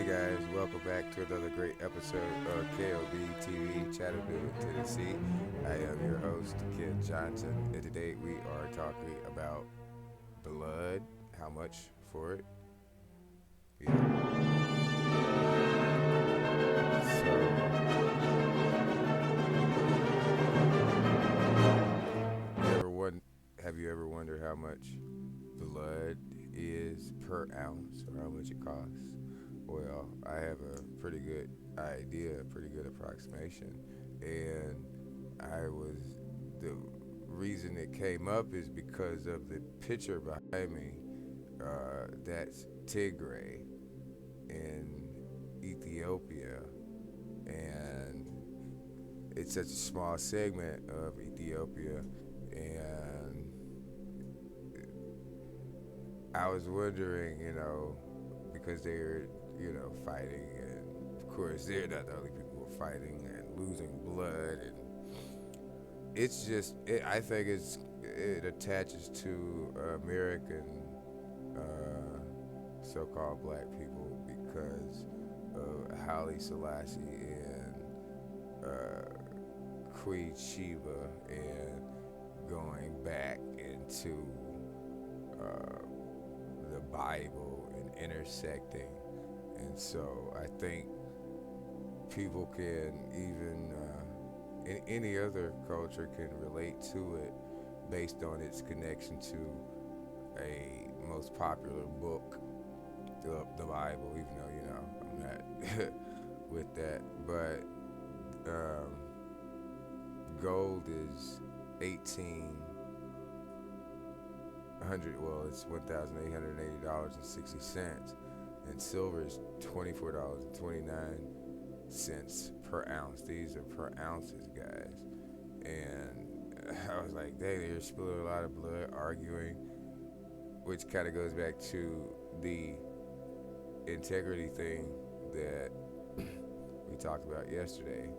guys, welcome back to another great episode of KOBTV Chattanooga, Tennessee. I am your host, Ken Johnson, and today we are talking about blood, how much for it. Yeah. So, you ever won- have you ever wondered how much blood is per ounce or how much it costs? Well, I have a pretty good idea, a pretty good approximation, and I was the reason it came up is because of the picture behind me. That's Tigray in Ethiopia, and it's such a small segment of Ethiopia, and I was wondering, because they're, fighting, and of course they're not the only people who are fighting and losing blood, and I think it attaches to American so-called black people because of Haile Selassie and Queen Sheba and going back into uh, the Bible and intersecting. And so I think people can even, in any other culture, can relate to it based on its connection to a most popular book, the Bible, even though, I'm not with that. But um, gold is 1,800, well, it's $1,880.60, and silver is $24.29 per ounce. These are per ounces, guys. And I was like, dang, they're spilling a lot of blood, arguing, which kind of goes back to the integrity thing that we talked about yesterday.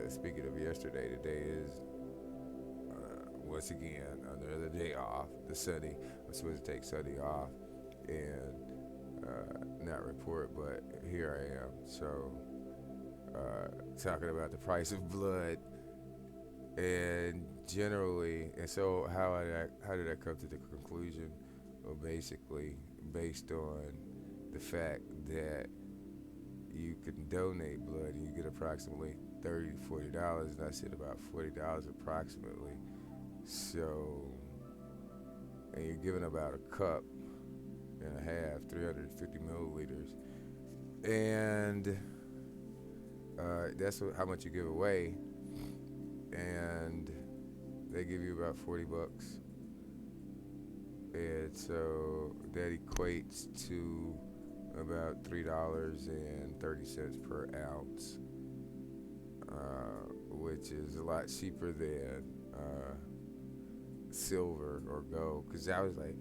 Speaking of yesterday, today is once again another day off. The Sunday, I'm supposed to take Sunday off and not report, but here I am. So talking about the price of blood and generally, and so how did I come to the conclusion? Well, basically based on the fact that you can donate blood and you get approximately $30 to $40, and I said about $40 approximately. So, and you're giving about a cup and a half, 350 milliliters, and that's how much you give away, and they give you about $40, and so that equates to about $3.30 per ounce, which is a lot cheaper than silver or gold. Because I was like,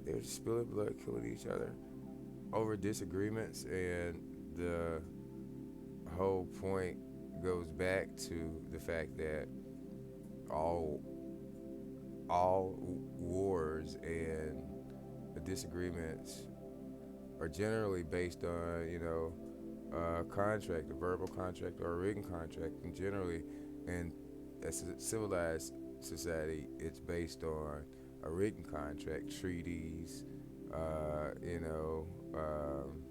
they're spilling blood, killing each other over disagreements, and the whole point goes back to the fact that all all wars and disagreements are generally based on, a contract, a verbal contract or a written contract, and generally, in a civilized society, it's based on a written contract, treaties, uh, you know, um,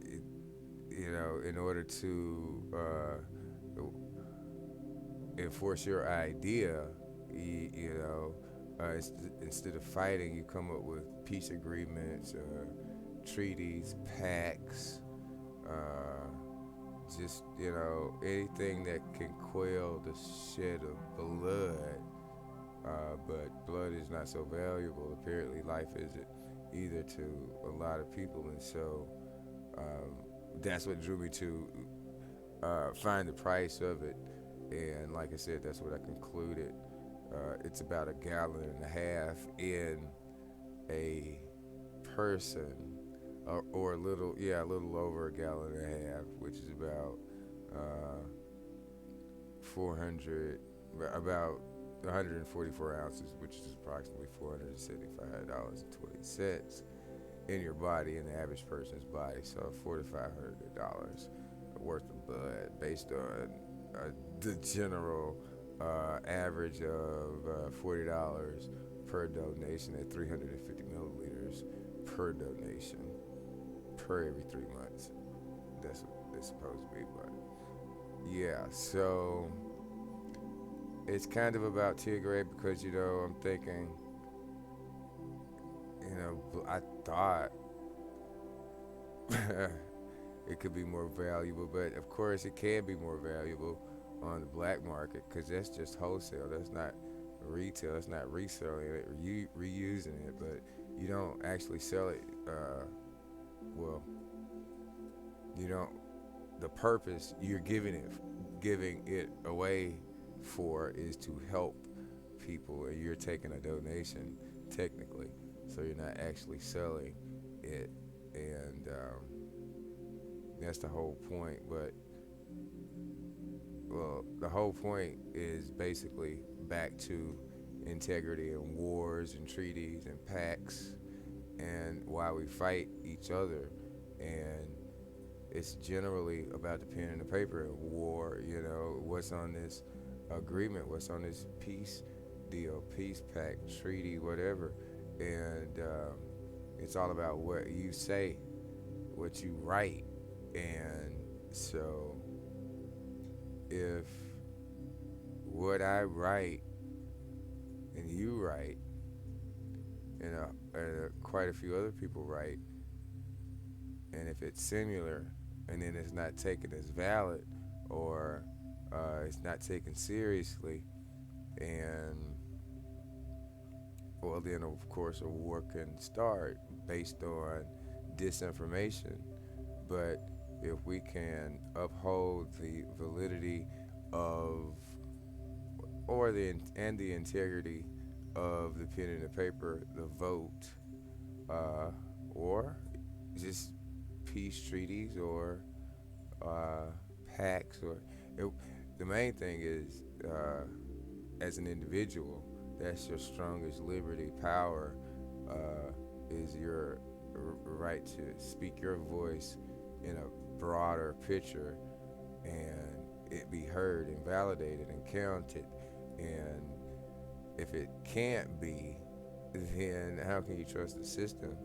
it, in order to enforce your idea, instead of fighting, you come up with peace agreements, treaties, pacts, uh, just, anything that can quell the shed of blood. But blood is not so valuable. Apparently, life isn't either to a lot of people, and so um, that's what drew me to find the price of it. And like I said, that's what I concluded. It's about a gallon and a half in a person, or a little over a gallon and a half, which is about uh, 400, about 144 ounces, which is approximately $475.20. in your body, in the average person's body. So $4,500 worth of blood based on the general average of $40 per donation at 350 milliliters per donation per every 3 months. That's what it's supposed to be, but yeah. So it's kind of about Tigray because I'm thinking, I thought it could be more valuable, but of course it can be more valuable on the black market because that's just wholesale. That's not retail. That's not reselling it or reusing it, but you don't actually sell it. Well, you don't. The purpose you're giving it away for is to help people, and you're taking a donation technically, so you're not actually selling it, and that's the whole point. But well, the whole point is basically back to integrity and wars and treaties and pacts and why we fight each other, and it's generally about the pen and the paper and war. What's on this agreement, what's on this peace deal, peace pact, treaty, whatever, and it's all about what you say, what you write, and so if what I write and you write and quite a few other people write, and if it's similar and then it's not taken as valid or it's not taken seriously, and well, then of course a war can start based on disinformation. But if we can uphold the validity of the integrity of the pen and the paper, the vote, or just peace treaties or pacts, or it, the main thing is as an individual, that's your strongest liberty power, is your right to speak your voice in a broader picture and it be heard and validated and counted. And if it can't be, then how can you trust the system?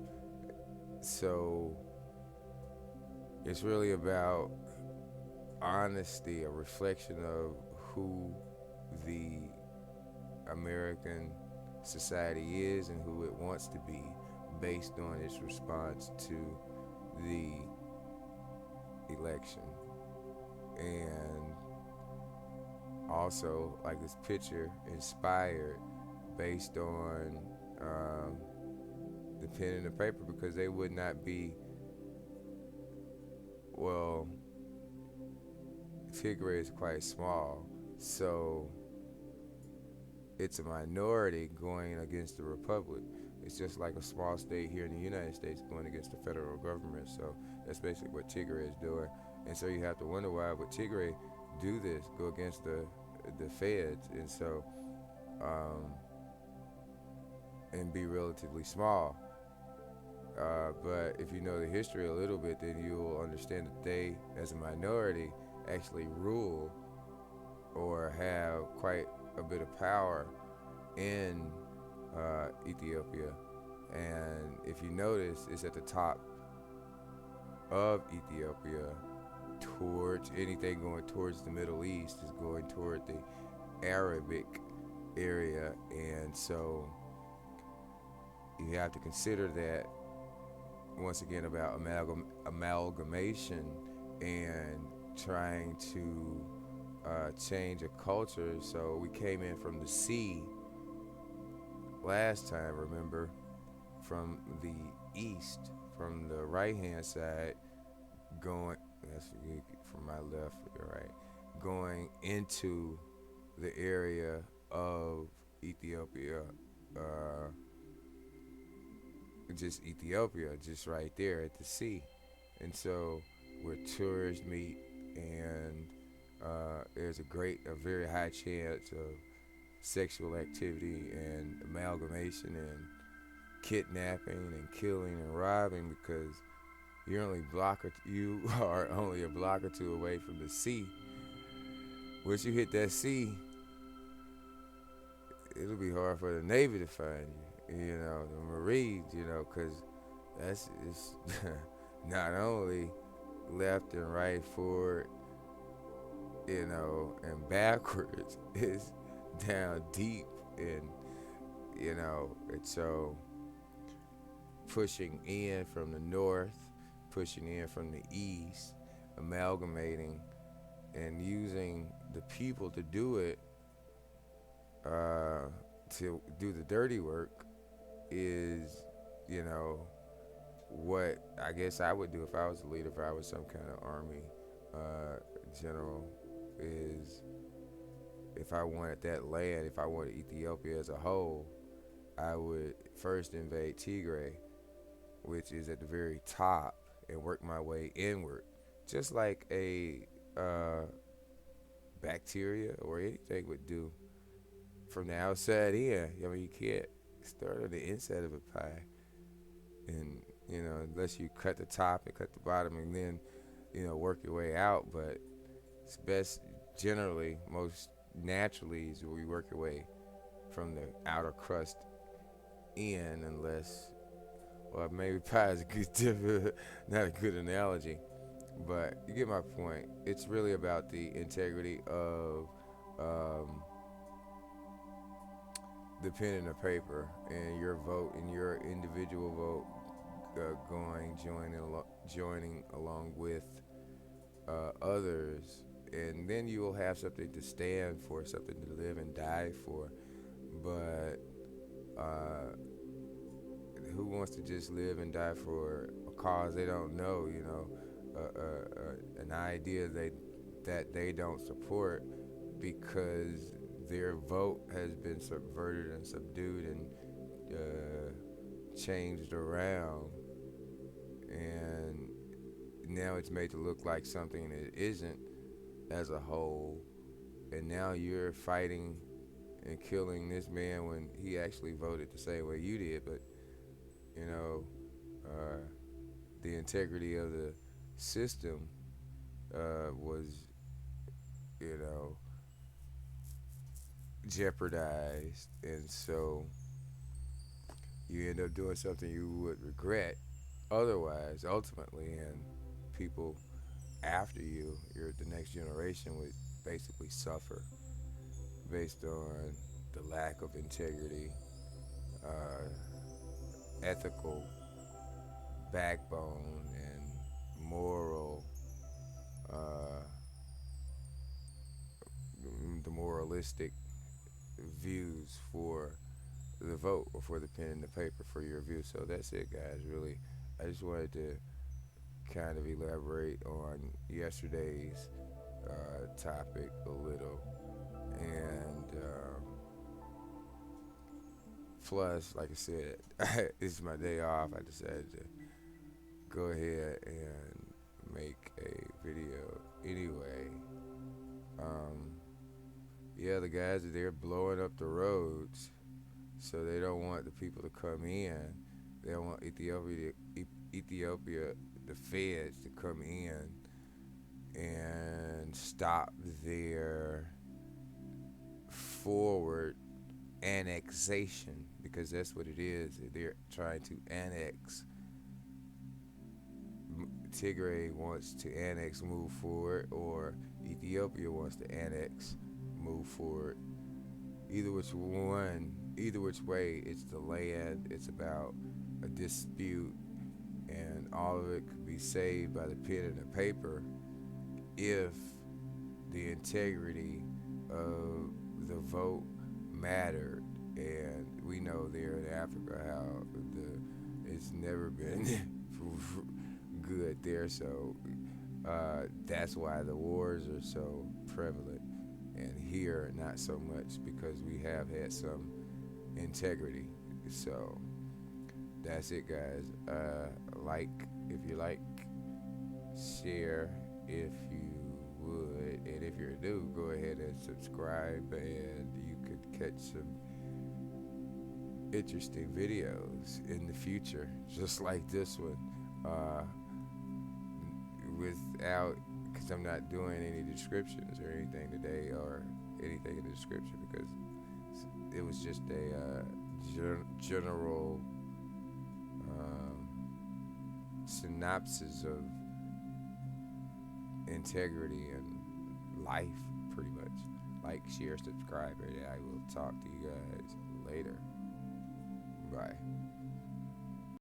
So it's really about honesty, a reflection of who the American society is and who it wants to be based on its response to the election. And also, like this picture, inspired based on the pen and the paper, because they would not be, well, Tigray is quite small, so it's a minority going against the republic. It's just like a small state here in the United States going against the federal government. So that's basically what Tigray is doing. And so you have to wonder, why would Tigray do this, go against the feds, and so and be relatively small. But if you know the history a little bit, then you'll understand that they, as a minority, actually rule or have quite a bit of power in Ethiopia. And if you notice, it's at the top of Ethiopia, towards anything going towards the Middle East is going toward the Arabic area. And so you have to consider that, once again, about amalgamation and trying to change a culture. So we came in from the sea last time, remember, from the east, from the right hand side, going, that's from my left, you're right, going into the area of Ethiopia, just Ethiopia, just right there at the sea. And so where tourists meet, and there's a very high chance of sexual activity and amalgamation, and kidnapping and killing and robbing because you are only a block or two away from the sea. Once you hit that sea, it'll be hard for the Navy to find you. You know, the Marines. You know, because that's it's not only left and right, forward, you know, and backwards. It's down deep, and you know, it's so pushing in from the north, pushing in from the east, amalgamating and using the people to do it, to do the dirty work is, you know, what I guess I would do if I was a leader, if I was some kind of army general, is if I wanted that land, if I wanted Ethiopia as a whole, I would first invade Tigray, which is at the very top, and work my way inward, just like a bacteria or anything would do from the outside in. I mean, you can't start on the inside of a pie, and you know, unless you cut the top and cut the bottom, and then you know work your way out. But it's best generally, most naturally, is where you work your way from the outer crust in, unless, well, maybe pie is a good, not a good analogy, but you get my point. It's really about the integrity of um, the pen and the paper, and your vote, and your individual vote, joining along with others, and then you will have something to stand for, something to live and die for. But uh, who wants to just live and die for a cause they don't know? You know, an idea that they don't support because their vote has been subverted and subdued and changed around, and now it's made to look like something it isn't as a whole. And now you're fighting and killing this man when he actually voted the same way you did. But you know, uh, the integrity of the system was, you know, jeopardized, and so you end up doing something you would regret otherwise, ultimately, and people after you, the next generation, would basically suffer based on the lack of integrity, uh, ethical backbone, and moral, uh, the moralistic views for the vote, or for the pen and the paper for your view. So that's it, guys. Really, I just wanted to kind of elaborate on yesterday's topic a little, and plus, like I said, this is my day off. I decided to go ahead and make a video anyway. Um, yeah, the guys are there blowing up the roads, so they don't want the people to come in. They don't want Ethiopia, the feds, to come in and stop their forward annexation, because that's what it is. They're trying to annex. Tigray wants to annex, move forward, or Ethiopia wants to annex, move forward. Either which way, it's the land. It's about a dispute, and all of it could be saved by the pen and the paper if the integrity of the vote mattered. And we know there in Africa how it's never been good there. So that's why the wars are so prevalent, and here not so much, because we have had some integrity. So that's it, guys. Like if you like, share if you would, and if you're new, go ahead and subscribe, and you could catch some interesting videos in the future, just like this one, uh, without, because I'm not doing any descriptions or anything today or anything in the description because it was just a general um, synopsis of integrity and life, pretty much. Like, share, subscribe, and I will talk to you guys later. Bye.